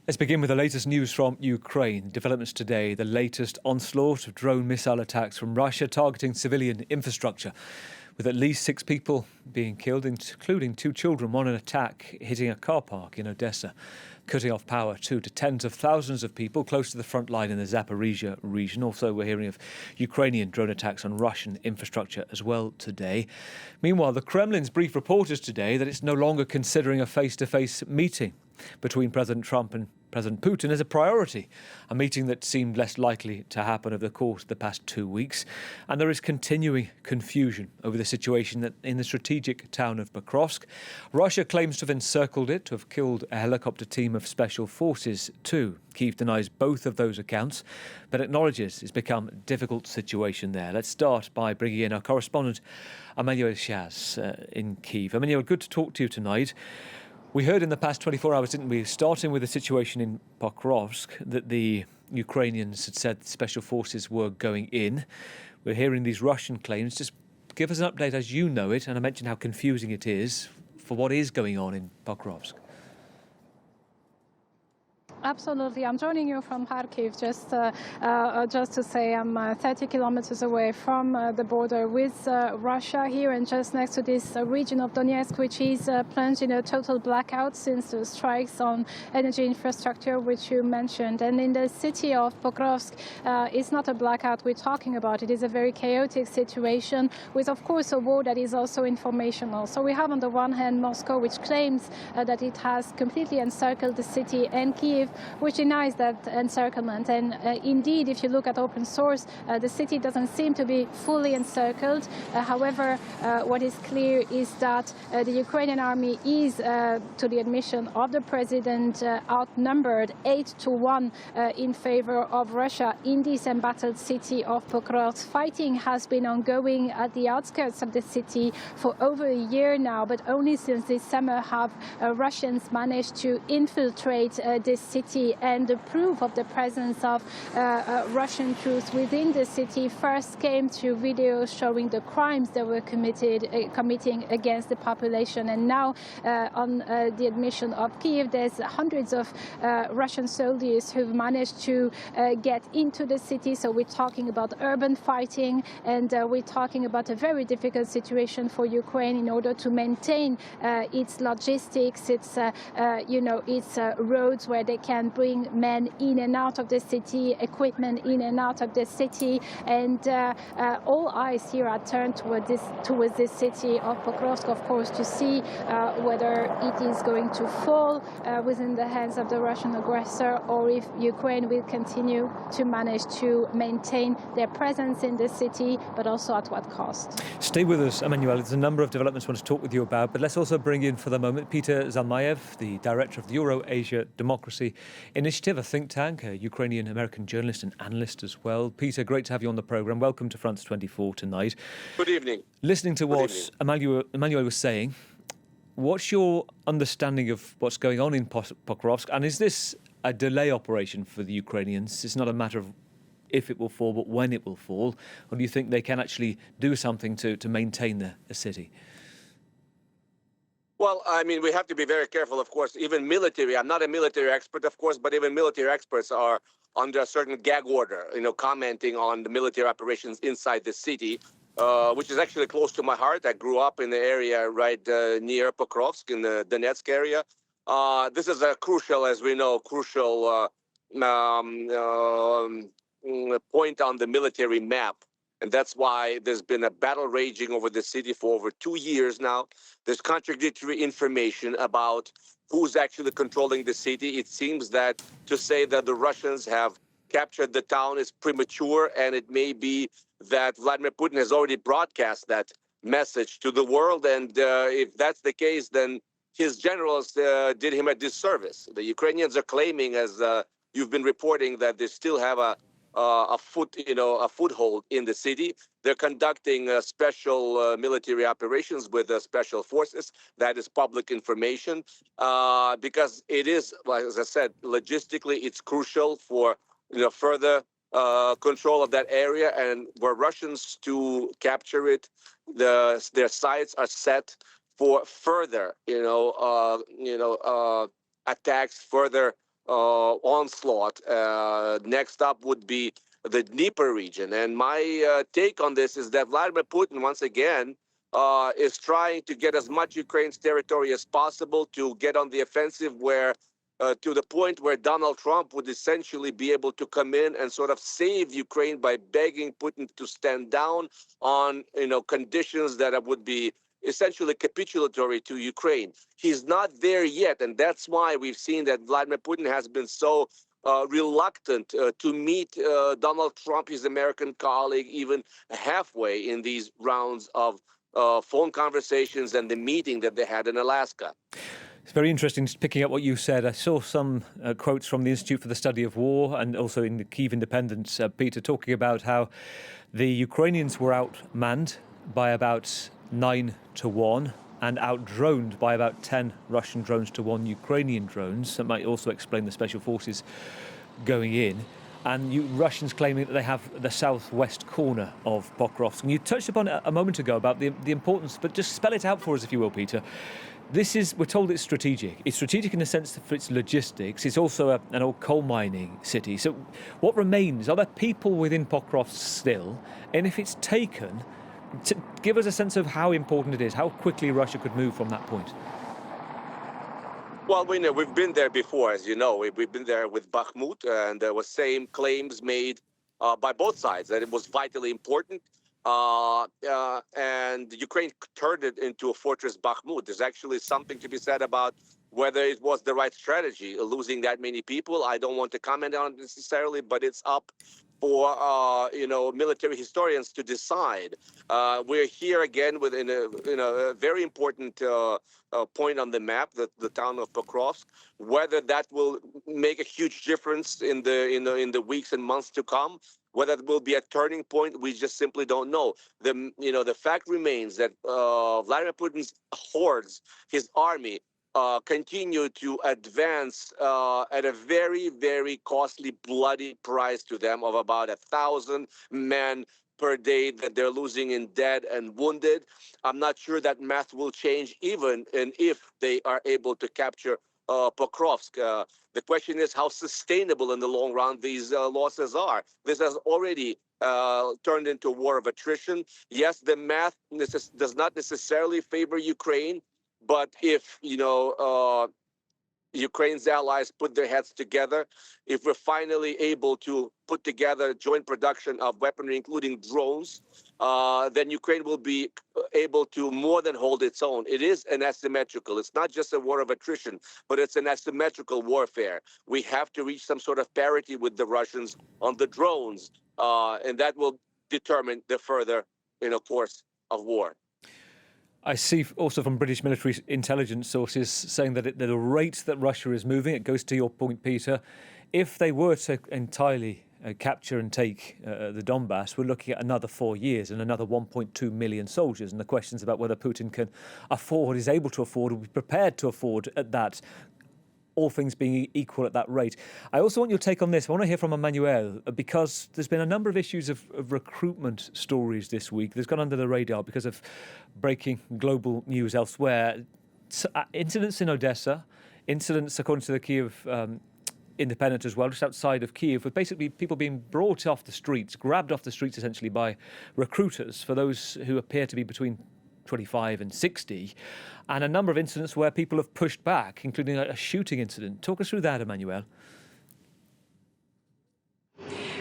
Let's begin with the latest news from Ukraine. Developments today, the latest onslaught of drone missile attacks from Russia targeting civilian infrastructure, with at least 6 people being killed, including 2 children. One an attack hitting a car park in Odessa, cutting off power too to tens of thousands of people close to the front line in the Zaporizhia region. Also, we're hearing of Ukrainian drone attacks on Russian infrastructure as well today. Meanwhile, the Kremlin's briefed reporters today that it's no longer considering a face-to-face meeting between President Trump and President Putin as a priority, a meeting that seemed less likely to happen over the course of the past 2 weeks. And there is continuing confusion over the situation in the strategic town of Pokrovsk. Russia claims to have encircled it, to have killed a helicopter team of special forces too. Kyiv denies both of those accounts, but acknowledges it's become a difficult situation there. Let's start by bringing in our correspondent, Emmanuelle Chaze in Kyiv. Emmanuelle, good to talk to you tonight. We heard in the past 24 hours, didn't we, starting with the situation in Pokrovsk, that the Ukrainians had said special forces were going in. We're hearing these Russian claims. Just give us an update as you know it, and I mentioned how confusing it is for what is going on in Pokrovsk. Absolutely. I'm joining you from Kharkiv, just to say I'm 30 kilometers away from the border with Russia here, and just next to this region of Donetsk, which is plunged in a total blackout since the strikes on energy infrastructure, which you mentioned. And in the city of Pokrovsk, it's not a blackout we're talking about. It is a very chaotic situation with, of course, a war that is also informational. So we have on the one hand Moscow, which claims that it has completely encircled the city, and Kyiv, which denies that encirclement. And indeed, if you look at open source, the city doesn't seem to be fully encircled. However, what is clear is that the Ukrainian army is, to the admission of the president, outnumbered 8-1 in favor of Russia in this embattled city of Pokrovsk. Fighting has been ongoing at the outskirts of the city for over a year now, but only since this summer have Russians managed to infiltrate this city. And the proof of the presence of Russian troops within the city first came through videos showing the crimes they were committing against the population. And now, on the admission of Kyiv, there's hundreds of Russian soldiers who've managed to get into the city. So we're talking about urban fighting, and we're talking about a very difficult situation for Ukraine in order to maintain its logistics, its roads where they can bring men in and out of the city, equipment in and out of the city, and all eyes here are turned towards this city of Pokrovsk, of course, to see whether it is going to fall within the hands of the Russian aggressor, or if Ukraine will continue to manage to maintain their presence in the city, but also at what cost. Stay with us, Emmanuelle. There's a number of developments I want to talk with you about, but let's also bring in for the moment Peter Zalmayev, the director of the Eurasia Democracy Initiative, a think tank, a Ukrainian-American journalist and analyst as well. Peter, great to have you on the programme. Welcome to France 24 tonight. Good evening. Listening to what Emmanuelle was saying, what's your understanding of what's going on in Pokrovsk? And is this a delay operation for the Ukrainians? It's not a matter of if it will fall, but when it will fall. Or do you think they can actually do something to maintain the city? Well, I mean, we have to be very careful, of course. Even military, I'm not a military expert, of course, but even military experts are under a certain gag order, commenting on the military operations inside the city, which is actually close to my heart. I grew up in the area right near Pokrovsk in the Donetsk area. This is a crucial, as we know, point on the military map. And that's why there's been a battle raging over the city for over 2 years now. There's contradictory information about who's actually controlling the city. It seems that to say that the Russians have captured the town is premature, and it may be that Vladimir Putin has already broadcast that message to the world. And if that's the case, then his generals did him a disservice. The Ukrainians are claiming, as you've been reporting, that they still have a foothold in the city. They're conducting special military operations with special forces. That is public information because it is, as I said, logistically, it's crucial for further control of that area. And were Russians to capture it, their sights are set for further, attacks, further onslaught. Next up would be the Dnieper region. And my take on this is that Vladimir Putin, once again, is trying to get as much Ukraine's territory as possible to get on the offensive where to the point where Donald Trump would essentially be able to come in and sort of save Ukraine by begging Putin to stand down on, conditions that would be essentially capitulatory to Ukraine. He's not there yet, and that's why we've seen that Vladimir Putin has been so reluctant to meet Donald Trump, his American colleague, even halfway in these rounds of phone conversations and the meeting that they had in Alaska. It's very interesting picking up what you said. I saw some quotes from the Institute for the Study of War and also in the Kyiv Independent, Peter, talking about how the Ukrainians were outmanned by about 9-1 and outdroned by about 10 Russian drones to 1 Ukrainian drones. That might also explain the special forces going in. And Russians claiming that they have the southwest corner of Pokrovsk. And you touched upon it a moment ago about the importance, but just spell it out for us, if you will, Peter. We're told it's strategic. It's strategic in the sense that for its logistics. It's also an old coal mining city. So what remains? Are there people within Pokrovsk still? And if it's taken, give us a sense of how important it is, how quickly Russia could move from that point. Well, we know we've been there before, as you know. We've been there with Bakhmut, and there were same claims made by both sides that it was vitally important. And Ukraine turned it into a fortress Bakhmut. There's actually something to be said about whether it was the right strategy, losing that many people. I don't want to comment on it necessarily, but it's up for military historians to decide. We're here again within a very important point on the map, the town of Pokrovsk. Whether that will make a huge difference in the weeks and months to come, whether it will be a turning point, we just simply don't know. The fact remains that Vladimir Putin's hordes, his army, continue to advance at a very, very costly, bloody price to them of about 1,000 men per day that they're losing in dead and wounded. I'm not sure that math will change even and if they are able to capture Pokrovsk. The question is how sustainable in the long run these losses are. This has already turned into a war of attrition. Yes, the math does not necessarily favor Ukraine, but if Ukraine's allies put their heads together, if we're finally able to put together joint production of weaponry, including drones, then Ukraine will be able to more than hold its own. It is an asymmetrical. It's not just a war of attrition, but it's an asymmetrical warfare. We have to reach some sort of parity with the Russians on the drones, and that will determine the further, course of war. I see also from British military intelligence sources saying that at the rate that Russia is moving, it goes to your point, Peter, if they were to entirely capture and take the Donbass, we're looking at another 4 years and another 1.2 million soldiers. And the questions about whether Putin can afford, is able to afford, or be prepared to afford at that, all things being equal at that rate. I also want your take on this. I want to hear from Emmanuelle, because there's been a number of issues of recruitment stories this week. There's gone under the radar because of breaking global news elsewhere. Incidents in Odessa, incidents, according to the Kyiv Independent as well, just outside of Kyiv, with basically people being brought off the streets, grabbed off the streets essentially by recruiters for those who appear to be between 25 and 60, and a number of incidents where people have pushed back, including a shooting incident. Talk us through that, Emmanuelle.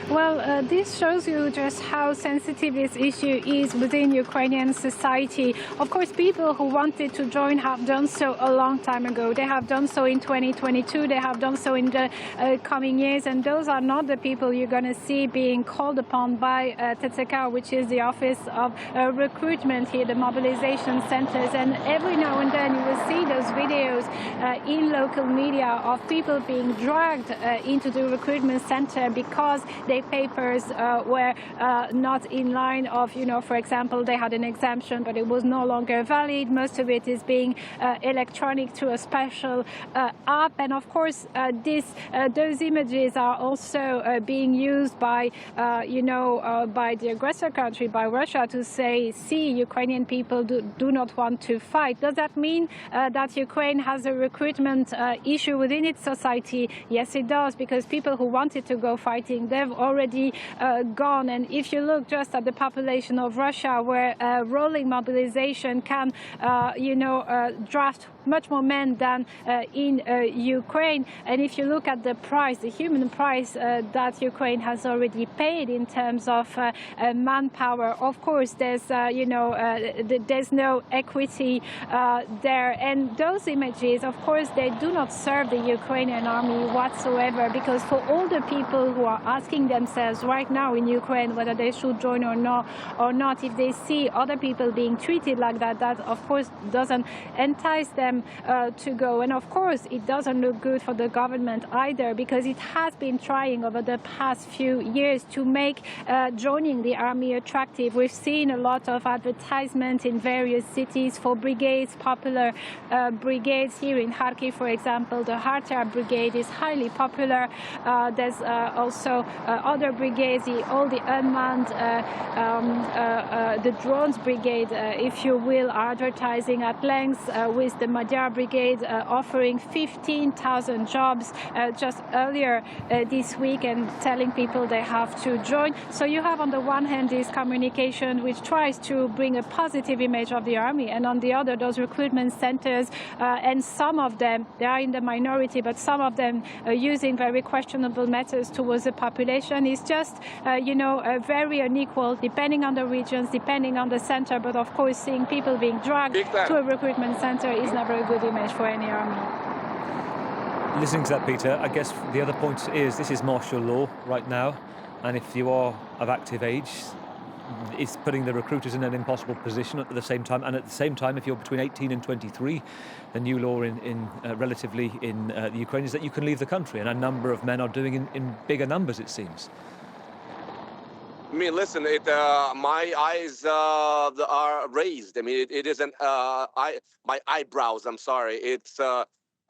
Well, this shows you just how sensitive this issue is within Ukrainian society. Of course, people who wanted to join have done so a long time ago. They have done so in 2022. They have done so in the coming years. And those are not the people you're going to see being called upon by TCK, which is the Office of Recruitment here, the Mobilization centers. And every now and then you will see those videos in local media of people being dragged into the recruitment center because they their papers were not in line of, for example, they had an exemption, but it was no longer valid. Most of it is being electronic through a special app. And of course, those images are also being used by, by the aggressor country, by Russia, to say, see, Ukrainian people do not want to fight. Does that mean that Ukraine has a recruitment issue within its society? Yes, it does, because people who wanted to go fighting, they've already gone. And if you look just at the population of Russia, where rolling mobilization can, draft much more men than in Ukraine. And if you look at the price, the human price that Ukraine has already paid in terms of manpower, of course, there's, there's no equity there. And those images, of course, they do not serve the Ukrainian army whatsoever, because for all the people who are asking themselves right now in Ukraine whether they should join or not, if they see other people being treated like that, that of course doesn't entice them to go. And of course, it doesn't look good for the government either, because it has been trying over the past few years to make joining the army attractive. We've seen a lot of advertisement in various cities for brigades, popular brigades. Here in Kharkiv, for example, the Hartar Brigade is highly popular. There's also other brigades, all the unmanned, the drones brigade, if you will, are advertising at length with the Magyar Brigade offering 15,000 jobs just earlier this week, and telling people they have to join. So you have on the one hand this communication which tries to bring a positive image of the army, and on the other those recruitment centers, and some of them, they are in the minority, but some of them using very questionable methods towards the population. Is just, very unequal depending on the regions, depending on the center. But of course, seeing people being dragged to a recruitment center is never a good image for any army. Listening to that, Peter, I guess the other point is this is martial law right now, and if you are of active age, it's putting the recruiters in an impossible position at the same time. And at the same time, if you're between 18 and 23, the new law in the Ukraine is that you can leave the country, and a number of men are doing in bigger numbers, it seems. I mean, listen, my eyes are raised. I mean, it isn't my eyebrows. I'm sorry. It's a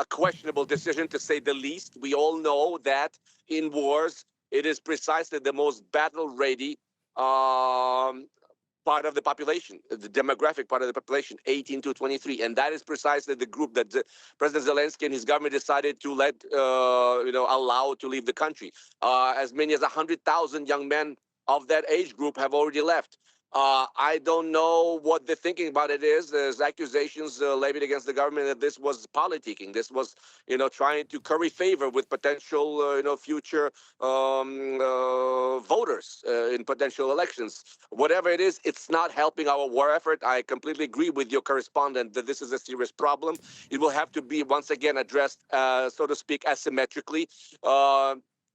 questionable decision, to say the least. We all know that in wars, it is precisely the most battle-ready part of the population, the demographic part of the population, 18 to 23, and that is precisely the group that President Zelensky and his government decided to allow to leave the country. As many as 100,000 young men of that age group have already left. I don't know what the thinking about it is. There's accusations levied against the government that this was politicking. This was, trying to curry favor with potential, future voters in potential elections. Whatever it is, it's not helping our war effort. I completely agree with your correspondent that this is a serious problem. It will have to be, once again, addressed, so to speak, asymmetrically.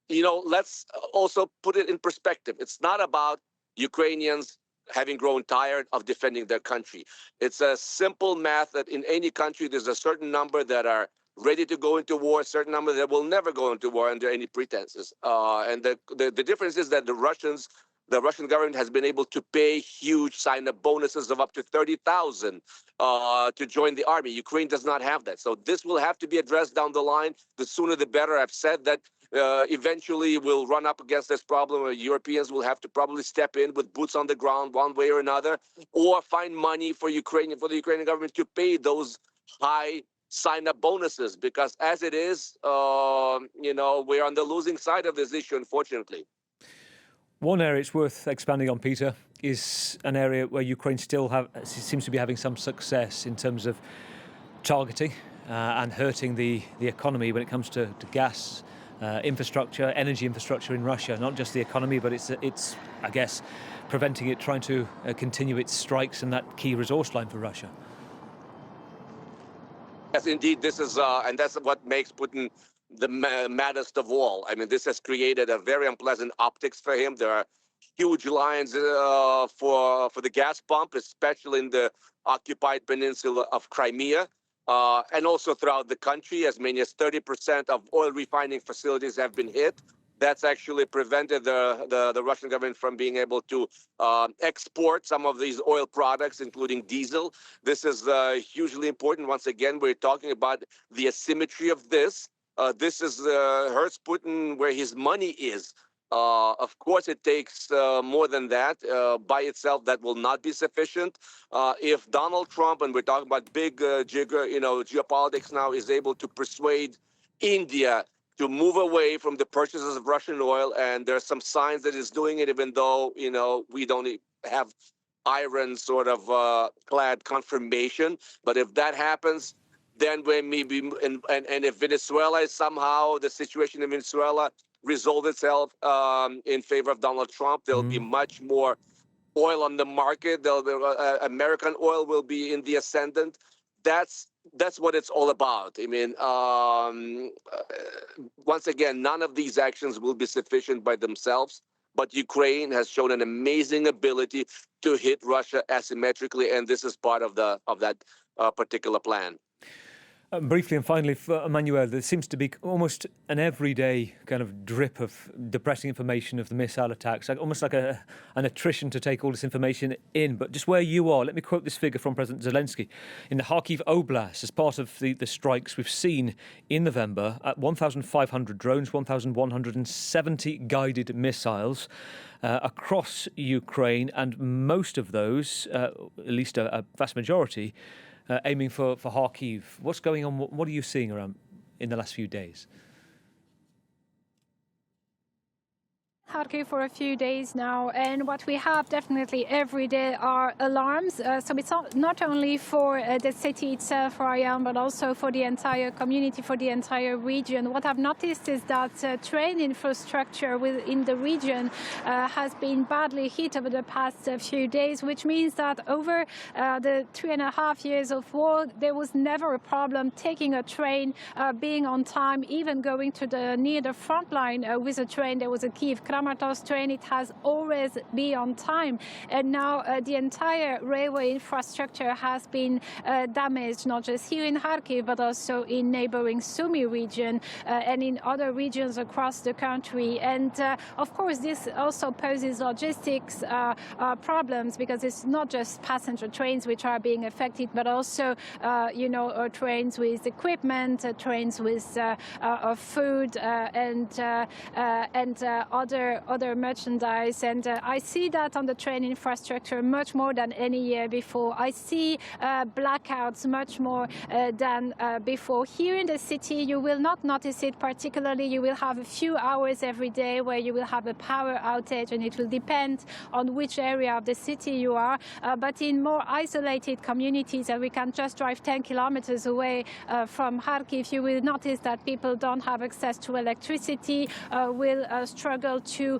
Let's also put it in perspective. It's not about Ukrainians having grown tired of defending their country. It's a simple math that in any country, there's a certain number that are ready to go into war, a certain number that will never go into war under any pretenses. And the difference is that the Russian government has been able to pay huge sign-up bonuses of up to 30,000 to join the army. Ukraine does not have that. So this will have to be addressed down the line. The sooner the better. I've said that eventually we'll run up against this problem. Europeans will have to probably step in with boots on the ground one way or another, or find money for the Ukrainian government to pay those high sign-up bonuses, because as it is, we're on the losing side of this issue, unfortunately. One area it's worth expanding on, Peter, is an area where Ukraine still seems to be having some success in terms of targeting and hurting the economy when it comes to gas infrastructure, energy infrastructure in Russia. Not just the economy, but it's I guess, preventing it trying to continue its strikes in that key resource line for Russia. Yes, indeed, this is, and that's what makes Putin the maddest of all. I mean, this has created a very unpleasant optics for him. There are huge lines for the gas pump, especially in the occupied peninsula of Crimea, and also throughout the country. As many as 30% of oil refining facilities have been hit That's actually prevented the Russian government from being able to export some of these oil products, including diesel. This is hugely important. Once again, we're talking about the asymmetry of this. This is hurts Putin where his money is. Of course, it takes more than that. By itself, that will not be sufficient. If Donald Trump, and we're talking about big geopolitics now, is able to persuade India to move away from the purchases of Russian oil, and there's some signs that it's doing it, even though we don't have iron sort of clad confirmation. But if that happens, then when maybe and if Venezuela is somehow the situation in Venezuela resolve itself in favor of Donald Trump, there'll be much more oil on the market. American oil will be in the ascendant. That's what it's all about. I mean, once again, none of these actions will be sufficient by themselves, but Ukraine has shown an amazing ability to hit Russia asymmetrically, and this is part of that particular plan. Briefly and finally, for Emmanuelle, there seems to be almost an everyday kind of drip of depressing information of the missile attacks, almost like an attrition to take all this information in. But just where you are, let me quote this figure from President Zelensky. In the Kharkiv Oblast, as part of the strikes we've seen in November, 1,500 drones, 1,170 guided missiles across Ukraine, and most of those, at least a vast majority, aiming for Kharkiv. What's going on? What are you seeing around in the last few days? Kharkiv for a few days now, and what we have definitely every day are alarms. So it's not only for the city itself, where I am, but also for the entire community, for the entire region. What I've noticed is that train infrastructure within the region has been badly hit over the past few days, which means that over the 3.5 years of war, there was never a problem taking a train, being on time, even going to near the front line with a train. There was a Kyiv train, it has always been on time, and now the entire railway infrastructure has been damaged, not just here in Kharkiv, but also in neighboring Sumy region and in other regions across the country. And of course, this also poses logistics problems, because it's not just passenger trains which are being affected, but also trains with equipment, trains with food and other merchandise. And I see that on the train infrastructure much more than any year before. I see blackouts much more than before. Here in the city, you will not notice it particularly. You will have a few hours every day where you will have a power outage, and it will depend on which area of the city you are. But in more isolated communities, and we can just drive 10 kilometers away from Kharkiv, you will notice that people don't have access to electricity, will struggle to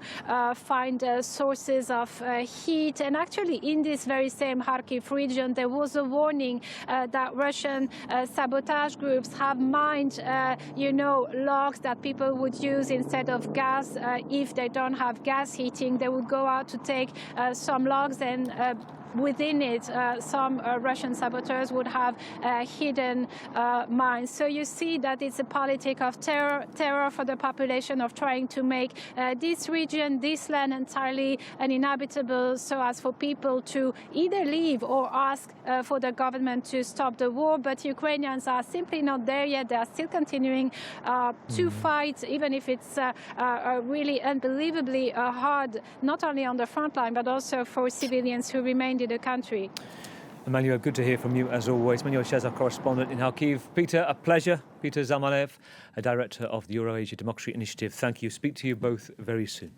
find sources of heat. And actually, in this very same Kharkiv region, there was a warning that Russian sabotage groups have mined, logs that people would use instead of gas. If they don't have gas heating, they would go out to take some logs, and within it, some Russian saboteurs would have hidden mines. So you see that it's a politic of terror for the population, of trying to make this region, this land entirely uninhabitable, so as for people to either leave or ask for the government to stop the war. But Ukrainians are simply not there yet. They are still continuing to fight, even if it's really unbelievably hard, not only on the front line, but also for civilians who remain in the country. Emmanuelle, good to hear from you as always. Emmanuelle Chaze, our correspondent in Kharkiv. Peter, a pleasure. Peter Zalmayev, a director of the Eurasia Democracy Initiative. Thank you. Speak to you both very soon.